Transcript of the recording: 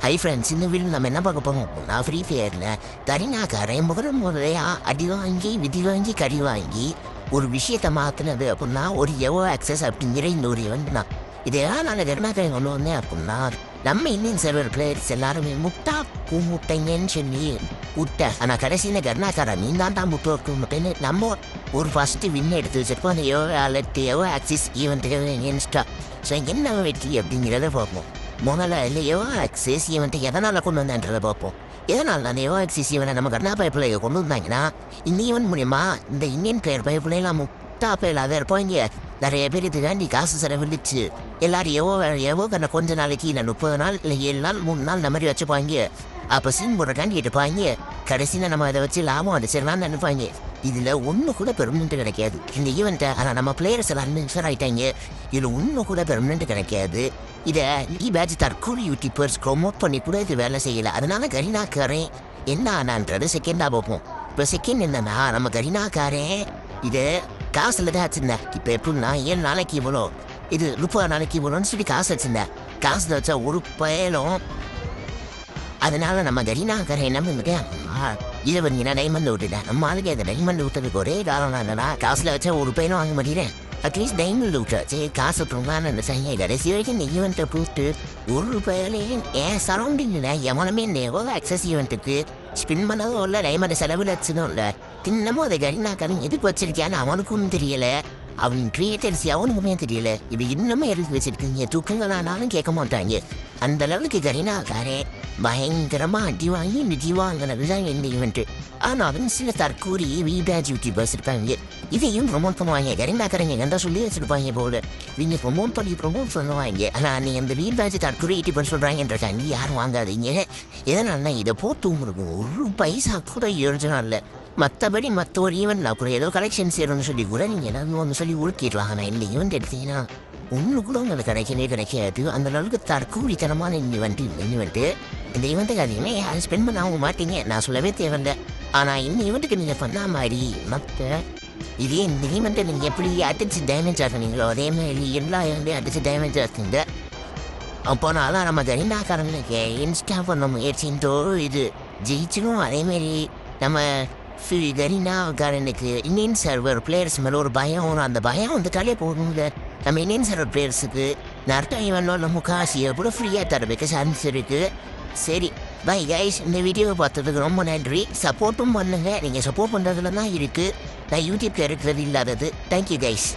Hi friends, இந்த video நம்ம என்ன பார்க்க போகிறோம் அப்படின்னா, ஃப்ரீ ஃபயரில் கரீனாக்காரன் முறையாக அடி வாங்கி விதி வாங்கி கறி வாங்கி ஒரு விஷயத்தை மாற்றினது அப்படின்னா ஒரு எவோ ஆக்சஸ் அப்படிங்கிற இந்த ஒரு event தான். இதெல்லாம் நான் கருணாக்காரன் கொண்டு வந்தேன் அப்படின்னா, நம்ம இந்தியன் சர்வர் பிளேயர்ஸ் எல்லாருமே முட்டா முட்டைங்கன்னு சொல்லி விட்ட. ஆனால் கடைசியில் கருணாக்காரன் நீ தான் முட்டை முட்டைன்னு நம்ம ஒரு ஃபஸ்ட்டு வின் எடுத்து வச்சிருப்போம். அந்த எவோ ஆக்சிஸ் ஈவெண்ட்டுக்கு இன்ஸ்டா. ஸோ என்ன வெற்றி அப்படிங்கிறத பார்ப்போம். முதல்ல இல்லை எவோ ஆக்சிஸ் ஈவெண்ட்டை எதனால் கொண்டு வந்தேன்றதை பார்ப்போம். எதனால் அந்த எவோ ஆக்சிஸ் ஈவெண்ட்டை நம்ம கர்ணா பைப்பில் கொண்டு வந்தாங்கன்னா, இந்த ஈவெண்ட் மூலிமா இந்த இந்தியன் பிளேயர் பைப்பிலாம் முட்டா பிளேயர் அதை இருப்பாங்க. நிறைய பேர் இதுக்காண்டி காசு செலவழிச்சு எல்லாரும் எவோ கண்ண கொஞ்ச நாளைக்கு இல்லை 30 நாள் இல்லை 7 நாள் 3 நாள் இந்த மாதிரி வச்சுப்பாங்க. அப்போ சீன் போடுறக்காண்டி எடுப்பாங்க. கடைசியில் நம்ம அதை வச்சு லாபம் அடிச்சிடலாம்னு நினைப்பாங்க. இதில் ஒன்று கூட பெர்மனெண்ட் கிடைக்காது இந்த ஈவெண்ட்டை. ஆனால் நம்ம பிளேயர்ஸ் எல்லாம் அன்மிக்சர் ஆகிட்டாங்க. இதில் ஒன்று கூட பெர்மனெண்ட் கிடைக்காது. இதை பேட்ச் தற்கூரி யூடியூபர்ஸ் ப்ரொமோட் பண்ணி கூட இது வேலை செய்யலை. அதனால கரீனாக்காரன் என்ன ஆனான்றது செகண்டாக பார்ப்போம். இப்போ செகண்ட் என்னன்னா, நம்ம கரீனாக்காரன் இது காசில் தான் வச்சுருந்தேன். இப்போ எப்படின்னா 7 நாளைக்கு இவ்வளோ, இது 30 நாளைக்கு இவ்வளோன்னு சொல்லி காசு வச்சுருந்தேன். காசில் வச்சா ஒரு பயலும். அதனால நம்ம கரீனாக்காரன் என்ன பண்ணிட்டேன், இதை பண்ணீங்கன்னா டைமண்ட் விட்டுட்டேன். நம்ம ஆளுக்கு அந்த டைமண்ட் விட்டதுக்கு ஒரே காரணம் என்னன்னா, காசில் வச்சா ஒரு பையனும் வாங்க மாட்டேன். அட்லீஸ்ட் டைமண்ட் விட்டா சரி காசு விட்டுருங்கன்னு நினைச்சாங்க. கடைசி வரைக்கும் இந்த ஈவெண்ட்டை போட்டு ஒரு பயலையும் என் சரௌண்டிங்கில் எவனுமே இந்த எவ்வளோ ஆக்சஸ் ஈவெண்ட்டுக்கு ஸ்பின் பண்ணதும் இல்லை, டைமண்ட் செலவில் வச்சதும் இல்லை. தின்னமும் அதை கரீனாக்காரன் எதுக்கு வச்சிருக்கான்னு அவனுக்கும் தெரியலை, அவன் கிரியேட்டர்ஸ் அவனுக்குமே தெரியல. இது இன்னமும் எடுத்து வச்சிருக்கீங்க தூக்குங்களானாலும் கேட்க மாட்டாங்க. அந்த அளவுக்கு கரீனாக்காரன் பயங்கரமாக அடி வாங்கி நிதி வாங்கினது தான் இந்த ஈவெண்ட்டு. ஆனாலும் சில தற்கூரி பேட்ச் யூடியூபர்ஸ் இருப்பாங்க, இதையும் ப்ரொமோட் பண்ணுவாங்க. கரீனாக்காரங்க எந்த சொல்லி வச்சுருப்பாங்க போல, நீங்கள் ப்ரொமோட் பண்ணுவாங்க. ஆனால் நீங்கள் இந்த பேட்ச் தற்கூரி யூடியூபர் சொல்கிறாங்கன்றக்காண்டி யாரும் வாங்காதீங்க. எதனால்னா இதை போட்டு உங்களுக்கு ஒரு பைசா கூட யோஜனை இல்லை. மற்றபடி மற்ற ஒரு ஈவெண்ட் கூட ஏதோ கலெக்ஷன் சேரும்னு சொல்லி கூட நீங்கள் ஏதாவது ஒன்று சொல்லி உருக்கிடுவாங்க. ஆனால் இந்த ஈவெண்ட் எடுத்தீங்கன்னா ஒன்று கூட உங்களுக்கு கிடைக்காது. அந்த அளவுக்கு தற்கூலித்தனமான இந்த ஈவெண்ட்டு இந்த ஈவெண்ட்டுக்கு அதிகமே யாரும் ஸ்பெண்ட் பண்ண ஆக மாட்டீங்க, நான் சொல்லவே தேவையில்லை. ஆனால் இந்த ஈவெண்ட்டுக்கு நீங்கள் பண்ண மாதிரி மற்ற இதே இந்த ஈவெண்ட்டை நீங்கள் எப்படி அடிச்சு டேமேஜ் ஆகுனீங்களோ அதே மாதிரி எல்லா ஈவெண்ட்டையும் அடிச்சு டேமேஜ் ஆகுங்க. அப்போனாலும் நம்ம கரீனாக்காரனுக்கு இன்ஸ்டா பண்ண முயற்சின்றோ இது ஜெயிச்சிடும். அதேமாரி நம்ம கரீனாக்காரனுக்கு இந்தியன் சர்வர் பிளேயர்ஸ் மேலே ஒரு பயம் வரும். அந்த பயம் வந்து கலையே போகணுங்க. நம்ம இந்தியன் சர்வர் பிளேயர்ஸுக்கு நர்ட்டா ஈவெண்ட்டில் முக்காசியை கூட ஃப்ரீயாக தரதுக்கு சான்ஸ் இருக்குது. சரி பை கைஸ், இந்த வீடியோவை பார்த்ததுக்கு ரொம்ப நன்றி. சப்போர்ட்டும் பண்ணுங்கள், நீங்கள் சப்போர்ட் பண்ணுறதுல தான் இருக்குது. நான் யூடியூப்பில் இருக்கிறது இல்லாதது. Thank you guys.